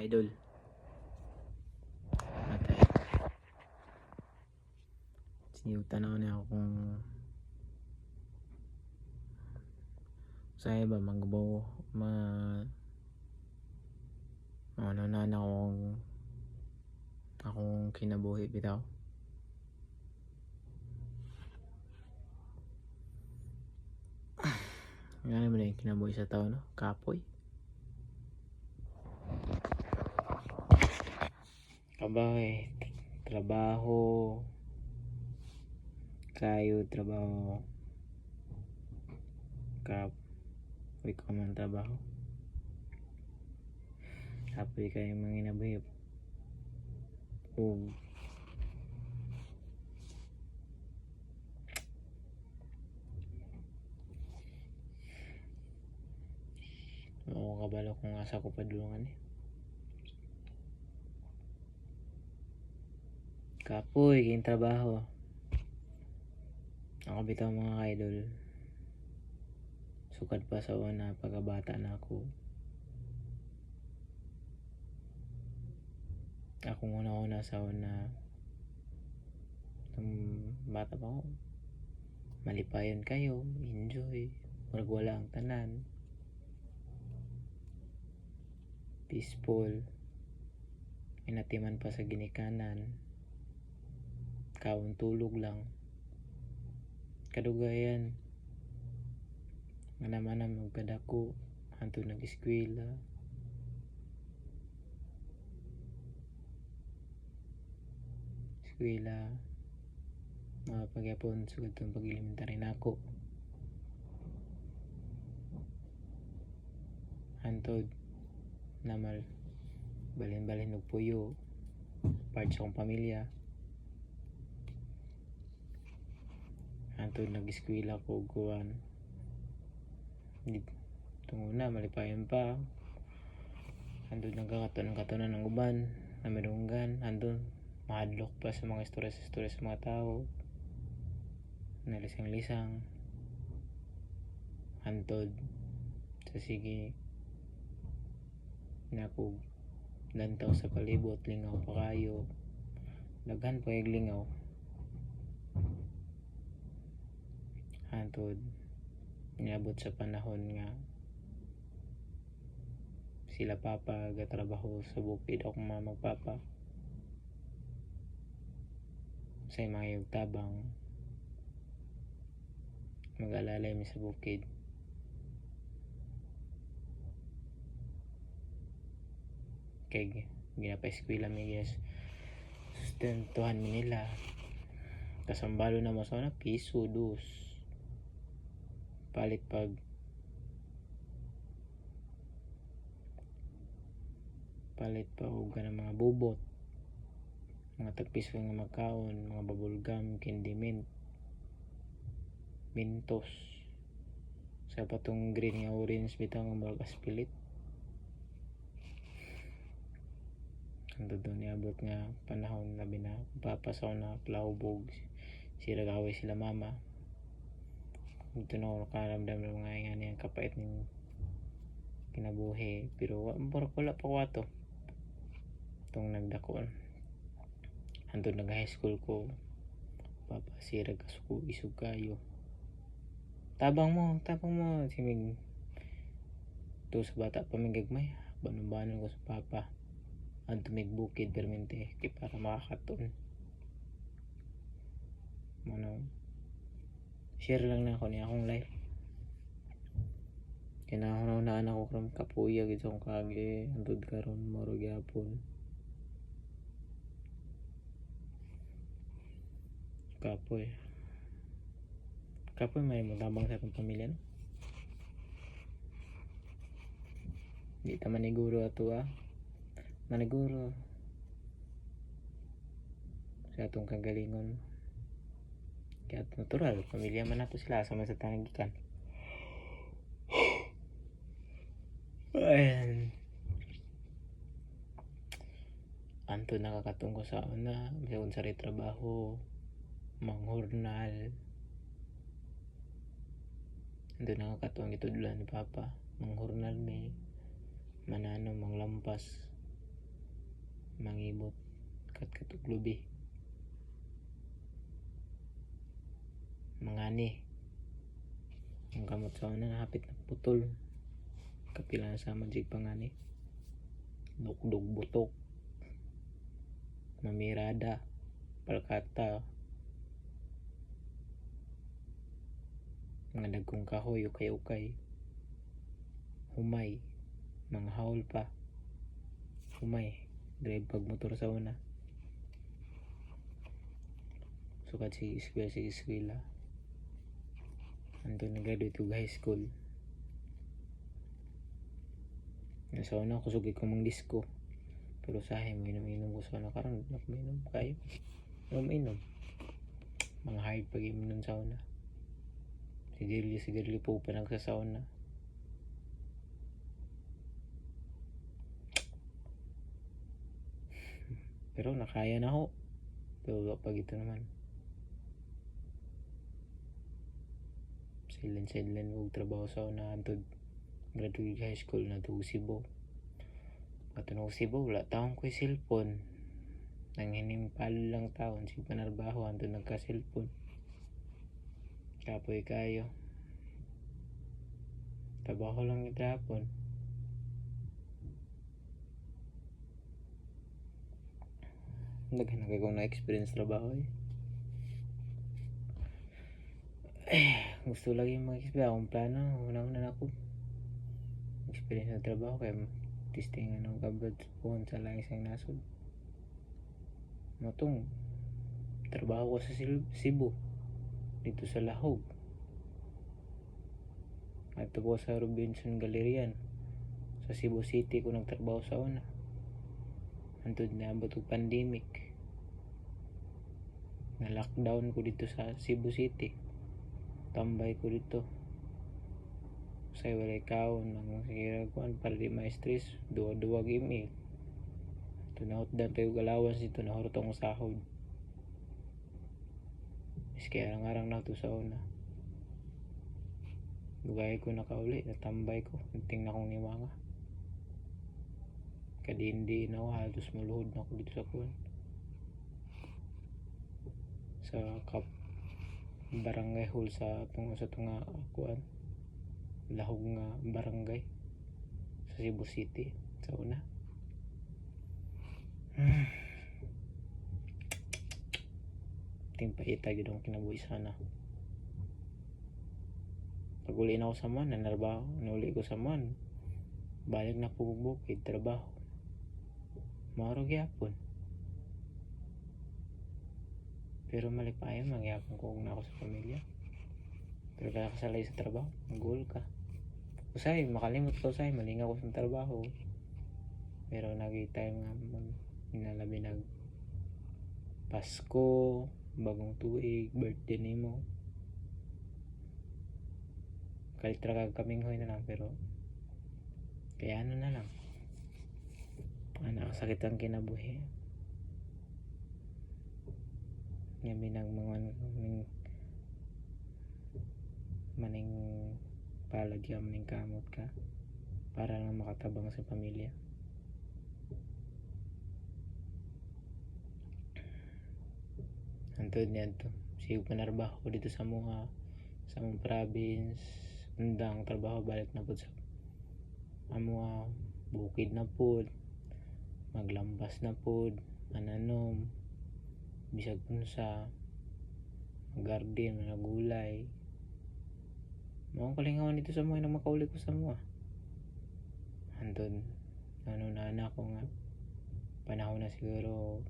idol. Matay. Siniyutan ako niya kung saya ba magbaw ano na akong kinabuhi bitaw. Ngayon mo na yung kinabuhi sa tao, no? Kapoy. Kabaw trabaho kayo, trabaho kapoy ko man trabaho. Kapoy kayo mga inabuhi. Oo, kabalo kung asa ko padulungan eh. Kapoy kayong trabaho. Ako bitaw mga idol. Sukad pa sa una pagkabata na ako. Akong una sa una. Bata pa ako. Malipayon kayo. Enjoy. Wag wala ang tanan. Peaceful. Inatiman pa sa ginikanan. Kaon tulog lang. Kadugayan. Manam-manam magkadako. Hanto nag-eskwela. Eskwela. Mga pagyapon sugad itong pag-elementary na ako. Hantod namal balin-balin og puyo. Part sa akong pamilya. Hantod nag-eskwela ko kuwan. Itong una malipayon pa. Hantod nagkakatunan ng uban na medunggan. Hantod mahadlok pa sa mga istorya sa mga tao. Nalisang-lisang. Hantod sa sige na ako lantaw sa palibot, lingaw pa kayo. Daghan pa yung lingaw. Hantod niabot sa panahon nga sila papa gatrabaho sa bukid, ako magpapa sa mga tabang mag-alalay mi sa bukid. Kay ginapa-eskwela mi guys, sustentuhan mi nila. Kasambalo na mo sa una piso dos palit pag og kanang mga bubot, mga tagpiso nga magkaon, mga bubble gum, candy mint, Mentos, sa patong green nga orange bitaw nga murag aspilit. Ang doon niabot nga panahon labi na papasaw na plahubog sila gaway sila mama. Ito na ako nakaramdam ng mga nga niyang kapait ng kinabuhi, pero wala pa ko ato itong nagdakon. Hantod nag high school ko papasirag kasuko isog kayo. Tabang mo simig to sa bata pamigagmay banon ko sa papa ang tumigbukid permente di para makakaton ano. Share lang na ako niya akong life. Kinahunahunaan ako kung kapuya gito kong kage hantod karon moro gyapon. Kapoy may matabang sa akong pamilya, no? Di ta maniguro ato maniguro sa atong kagalingon. Kaya natural pamilya man nato sila sama sa tanang gikan. Anto nakakatungko sa una bisan sa trabaho manghurnal. Anto nakakatungko itudlan ni papa manghurnal may manano manglampas mangibot kat katuglubi mangani ang kamot sa una hapit na putol kapila na sa manjig pangani dugdug butok mamirada palkata mga dagkong kahoy ukay-ukay humay mga haul pa humay drive pag motor sa una sukat si eskwela andun nag-graduate ko high school sa una kusog ko mang disco pero sahe mo inom ko sa una karon nakaminom kayo inom mga hard pag inom sa una sigarilyo po pa nagsasauna pero nakaya na ho pero pag ito naman silen og trabaho sa una antod graduate high school na to Cebu patunog Cebu wala taong ko'y cellphone nang hinimpal lang taon si panarbaho antod nagka cellphone kapoy kayo trabaho lang itapon daghan na kung na-experience trabaho gusto lagi mag-experience akong plano una ako experience na trabaho kaya testing ng kabad pohon sa langis ng nasod matong trabaho ko sa Cebu dito sa Lahog at po sa Robinson Galerian sa Cebu City ko nagtrabaho sa una antod na abot og pandemic na lockdown ko dito sa Cebu City tambay ko dito say walay kaon nang sige kuan para di ma-stress duwa email tunahot dan tayo galawan dito na hortong sahod is kaya arang na to sa una lugay ko nakauli natambay ko tingnan kong niwanga kadindi na ako halos muluhod na ako dito sa kuan sa barangay hall sa tunga kuan Lahog nga barangay sa Cebu City sa una timpaita gid ang kinabuhi sana pag uli na ako sa man nanarbaho nuli ko sa man balik na po bukid trabaho maro gyapon pero malipayon mangyapon ko na ako sa pamilya pero kaya kasalay sa trabaho goal ka usay makalimot ko usay malingaw ko sa trabaho pero nag-time nga inalabi nag Pasko bagong tuig birthday nimo kalitra kag kaming hoy na lang pero kaya ano na lang nakasakit ang kinabuhi ngayon nang mga maning palagyan maning kamot ka para lang makatabang sa pamilya antod niyan to sige panarbaho ko dito sa mga province undang trabaho balik na po sa mga bukid na po maglambas na po mananom bisag unsa garden mga gulay mao kalingawan dito sa mga na makauli ko sa mga antod ano na anak ko nga panahon na siguro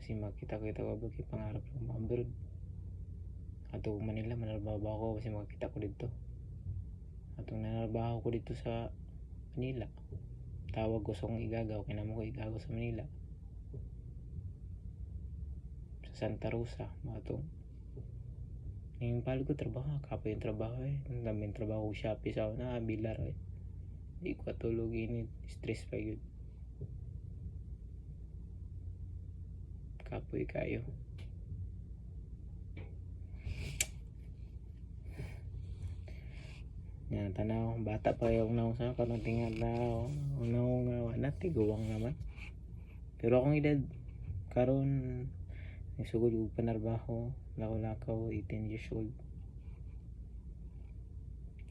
kasi makita-kita ko ba pangarap ng mga abroad atong Manila manarbaho ko kasi makita ko dito atong nanarbaho ko dito sa Manila tawag ko sa kong igagaw kaya naman ko igagaw sa Manila sa Santa Rosa matong yung pala ko trabaho kapo yung trabaho ang daming trabaho ko Shopee sa una bilar di ko katulog init stress pa yun kapoy kayo yan tanaw bata pa yung naw sa kanang tingal na unaw nga wala tiguwang naman Pero akong edad karon nagsugod og panarbaho, lakaw-lakaw 18 years old.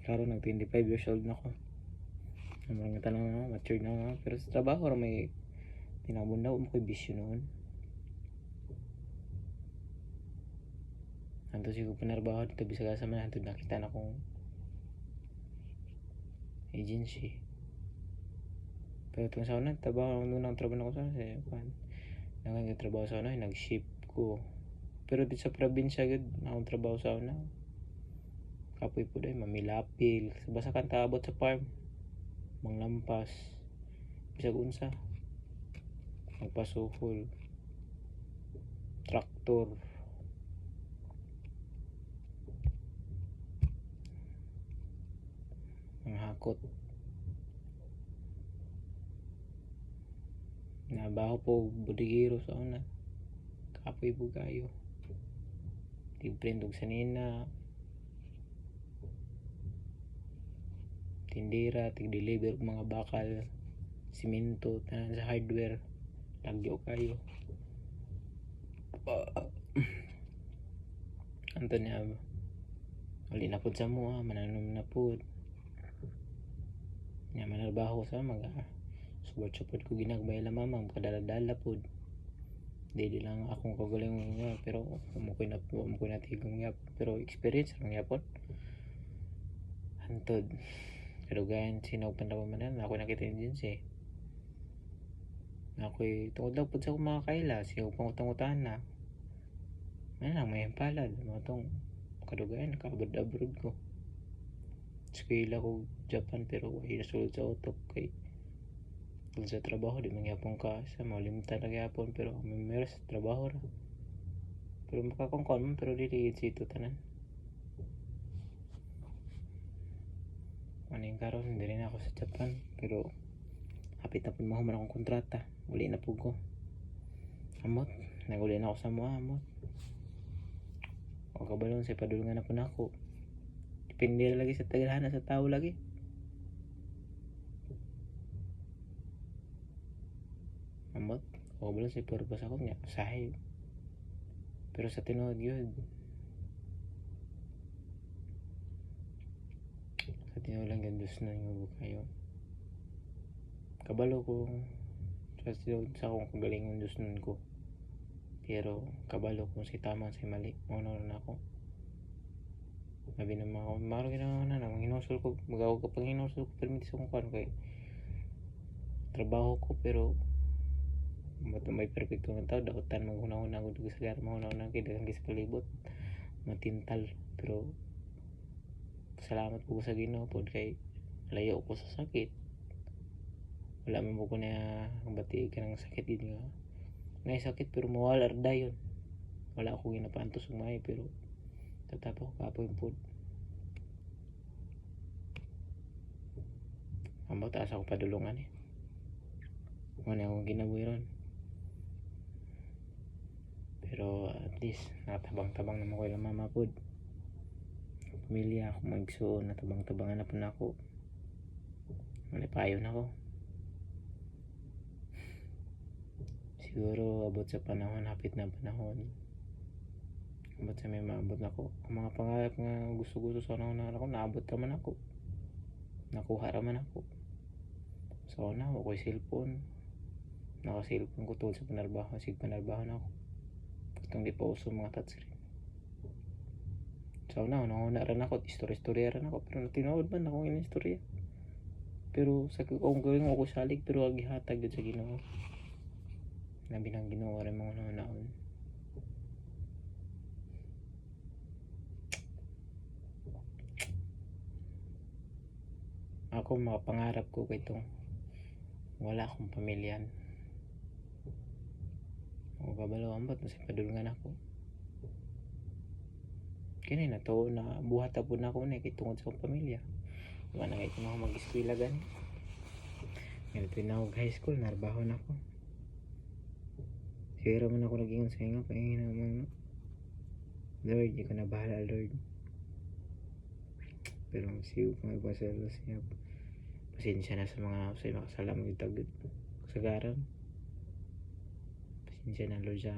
Karon nag 25 years old na ko. Ang mga tanong na matured na ako. Pero sa trabaho ra may tinabundaw mo ko'y bisyo noon. Anto sigo panarbaho dito bisag asa man anto nakita na kong agency. Pero itong sa una, trabaho nung trabaho na ko sa una, nagtrabaho sa una, nag-ship ko. Pero dito sa probinsya, akong trabaho sa una, kapoy po dahil, mamilapil, basta kang taabot sa farm, manglampas, bisag unsa, magpasuhol, traktor, manghakot. Nabaho po bodigiro sa una, kapoy po kayo. Tigprintog sa nina, tindira, tig-deliver mga bakal, simento, tanan sa hardware, lagyo kayo. Anto niya, wali na po sa mua, mananom na po. Nga manarbaho sa mga subot-subot ko ginagbay la mamang kadala-dala po. Di lang akong kagaling nga, pero umukoy na po, umukoy na tigong nga. Pero experience lang nga po. Hantod. Pero gayan, sinaupan na man ako nakita din siya. Ako'y tungod lang po sa akong mga kaila, siya upang utang-utahan na. Ano lang, may palad. Mga itong kadugayan, nakaabad-abroad ko. Eskwela ko Japan pero wala nasulod sa utok kay sa trabaho di mangyapon ka sa malimutan na gyapon pero may meron sa trabaho ra. Pero makakongkon man pero dili sito tanan. Maning karon dili na ako sa Japan pero hapit na pud mahuman akong kontrata. Uli na pud ko. Amot, naguli na ako sa mga amot. O kabalon sa padulungan na po na ako. Depende lagi sa tagalhana sa tao lagi. Amot, o kabalon sa purpose ako niya, sahay. Pero sa tinuod yun, sa tinuod lang yun, dus na yung kayo. Kabalo ko, sa akong kagalingon dus nun ko. Pero kabalo ko si tama si mali, mauna na ako. Sabi naman ako, maro ginawa na nang hinusol ko, magawa ko pang hinusol ko, permitis akong kwan kay trabaho ko pero may perfecto ng tao, daotan maghuna-huna ako dito sa gara, maghuna-huna kay dagang sa palibot, matintal, pero salamat po sa Ginoo po kay layo ko sa sakit. Wala man po ko na bati ka ng sakit din nga. May sakit pero mawala dayon. Wala ako ginapantos umay pero tatapo ko kapoy po. Ang taas ako padulungan eh. Wala akong ginabuhi ron. Pero at least natabang-tabang naman ko yung mama po. Pamilya ako magsuon, natabang-tabangan na po na ako. Malipayon ako. Siguro abot sa panahon, hapit na panahon. Abot sa may maabot na ako. Ang mga pangarap nga gusto-gusto sa una ako, naabot naman ako. Nakuha naman ako. So na ako ko'y cellphone. Naka-cellphone ko tungkol sa panarbaho. Sige panarbaho na ako. Itong di pa uso mga touchscreen. So na rin ako. Istorya rin ako. Pero natinood man ako yung istorya. Pero sa kung gawin ako salig. Pero agihatag yun sa Ginoo. Nabi ng Ginoo rin mga naon. Ako mga pangarap ko kay itong wala akong pamilyan. O kabalawan ba't masay padulungan ako. Kaya na to na buhat po na ako na tungod sa akong pamilya. Wala na kayo ako mag-eskwela gani. Ngayon tinawag high school, narbaho na ako. Siguro man ako nag-ingon sa inyo, kaya naman Lord, di ko na bahala Lord. Pero siyo kung ipasalo siya. Pasensya na sa mga makasalamat yung tagod. Kasagaran. sinsya na Lord sa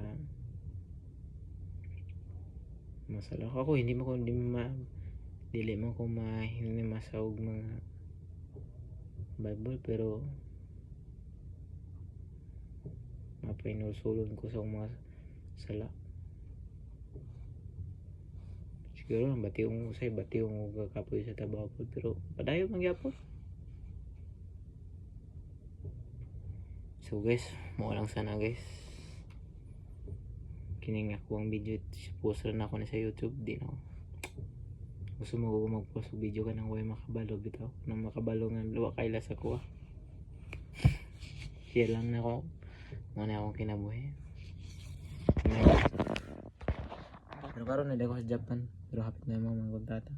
masala ako hindi dili man ko hindi masawag mga Bible pero mapainusulon ko sa mga sala siguro bationg usay bationg kakapoy sa tabaw pero padayon mangyapon. So guys, mo lang sana guys. Kining ako ang video post rin ako na sa YouTube di na. Gusto mo ko mag-post video ka ng way makabalo bitaw. Nang makabalo nga luwa kay sa kuha. Share lang na ako. Muna akong kinabuhi. Pero karon na ako sa Japan. Pero hapit na yung mga kontrata.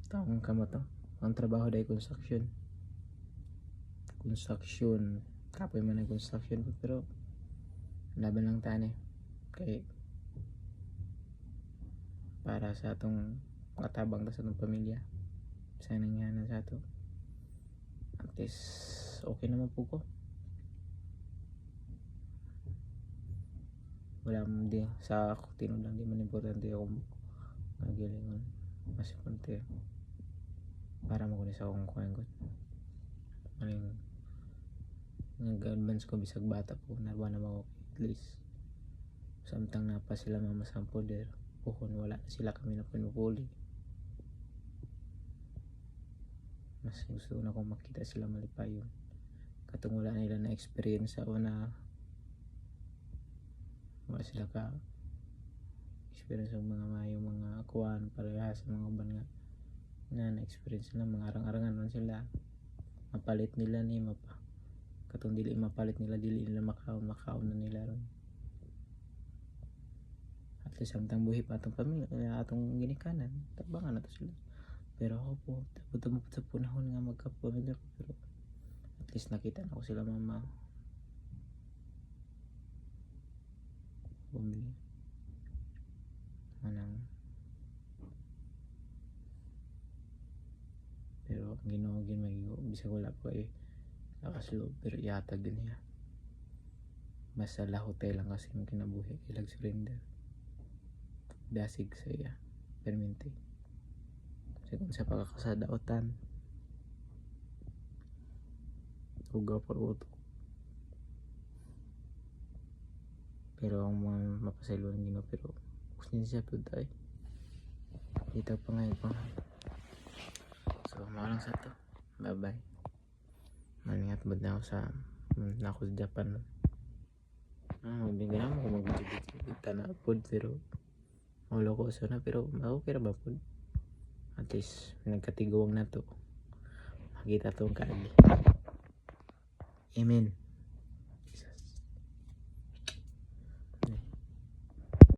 Taong kamo to. Ang trabaho dahil construction. Kapoy man ang construction pero laban lang tani kay para sa atong katabang sa atong pamilya sa nangyana sa ato at least okay naman po ko wala man di sa ako tinod lang di man importante ako magilingon mas importante para makunin sa akong kuhaan ko maling nag-advance ko bisag bata po narwa na ako at least samtang napa sila mama sa poder puhon wala na sila kami na pinupuli mas gusto na kong makita sila malipayon katong wala nila na experience sa una wala sila ka experience ng mga mayong mga kuhan parehas sa mga uban nga na experience nila mga arang-arangan man sila mapalit nila ni katong dili mapalit nila dili nila makaon na nila ron at least samtang buhi pa atong pamilya atong ginikanan tabangan na to sila pero ako po tabot sa punahon nga magkapamilya ko pero at least nakita na ko sila mama bumili manang pero ang Ginoo gin magigo bisag wala ko lakas loob pero yatag din niya basta lahote lang kasi yung kinabuhi ilag surrender dasig sa iya permente kung sa pagkakasadaotan uga por uto pero ang mga mapasaylo ng Ginoo pero gusto niya siya po tayo dito pa ngayon pa so malang sa to bye bye maningat ba na ako sa Japan bigyan mo kung mag-video na pod pero maulo ko so na pero okay ra ba pod at least nagkatigawang na to makita to ang kaagi amen.